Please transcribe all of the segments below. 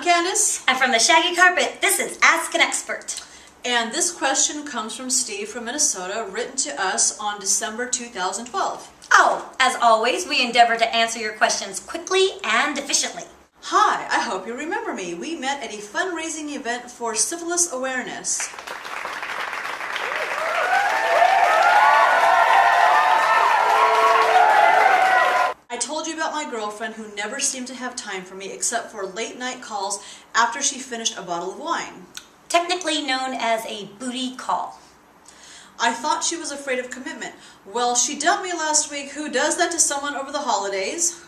I'm Candace. And from the Shaggy Carpet, this is Ask an Expert. And this question comes from Steve from Minnesota, written to us on December 2012. Oh, as always, we endeavor to answer your questions quickly and efficiently. Hi, I hope you remember me. We met at a fundraising event for syphilis awareness. I told you about my girlfriend who never seemed to have time for me except for late night calls after she finished a bottle of wine. Technically known as a booty call. I thought she was afraid of commitment. Well, she dumped me last week. Who does that to someone over the holidays?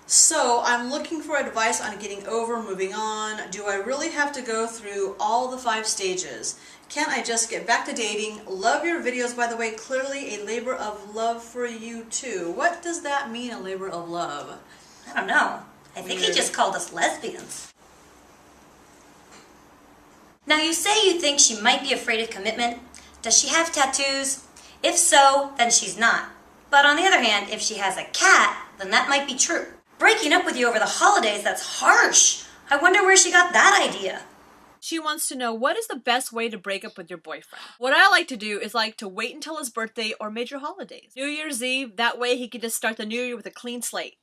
So I'm looking for advice on getting over, moving on. Do I really have to go through all the 5 stages? Can't I just get back to dating? Love your videos, by the way. Clearly a labor of love for you too. What does that mean, a labor of love? I don't know. I think he Weird. just called us lesbians. Now you say you think she might be afraid of commitment. Does she have tattoos? If so, then she's not. But on the other hand, if she has a cat, then that might be true. Breaking up with you over the holidays, that's harsh. I wonder where she got that idea. She wants to know, what is the best way to break up with your boyfriend? What I like to do is to wait until his birthday or major holidays. New Year's Eve, that way he can just start the new year with a clean slate.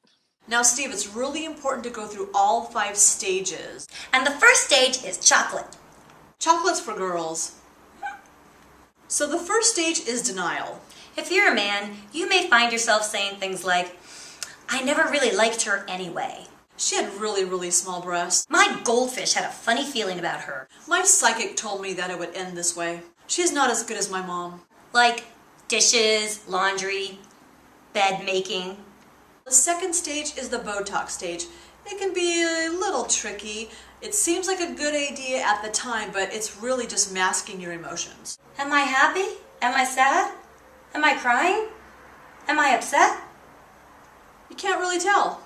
Now, Steve, it's really important to go through all 5 stages. And the first stage is chocolate. Chocolate's for girls. So the first stage is denial. If you're a man, you may find yourself saying things like, I never really liked her anyway. She had really, really small breasts. My goldfish had a funny feeling about her. My psychic told me that it would end this way. She's not as good as my mom. Like dishes, laundry, bed making. The second stage is the Botox stage. It can be a little tricky. It seems like a good idea at the time, but it's really just masking your emotions. Am I happy? Am I sad? Am I crying? Am I upset? You can't really tell.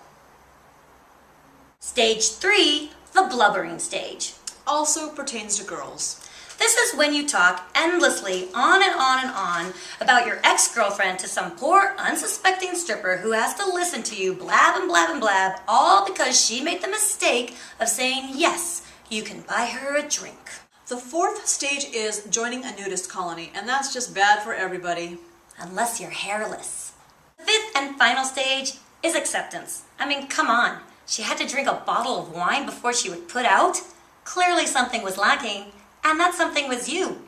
Stage 3, the blubbering stage. Also pertains to girls. This is when you talk endlessly on and on and on about your ex-girlfriend to some poor, unsuspecting stripper who has to listen to you blab and blab and blab, all because she made the mistake of saying, yes, you can buy her a drink. The 4th stage is joining a nudist colony, and that's just bad for everybody. Unless you're hairless. The 5th and final stage is acceptance. I mean, come on. She had to drink a bottle of wine before she would put out? Clearly something was lacking. And that something was you.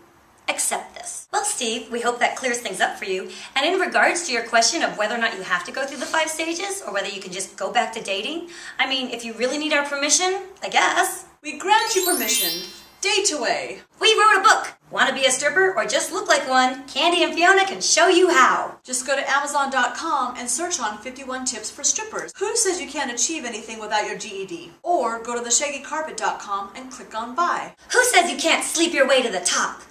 Accept this. Well, Steve, we hope that clears things up for you. And in regards to your question of whether or not you have to go through the 5 stages, or whether you can just go back to dating, I mean, if you really need our permission, I guess. We grant you permission. Date away. We wrote a book. Want to be a stripper or just look like one? Candy and Fiona can show you how. Just go to Amazon.com and search on 51 tips for strippers. Who says you can't achieve anything without your GED? Or go to TheShaggyCarpet.com and click on buy. Who says you can't sleep your way to the top?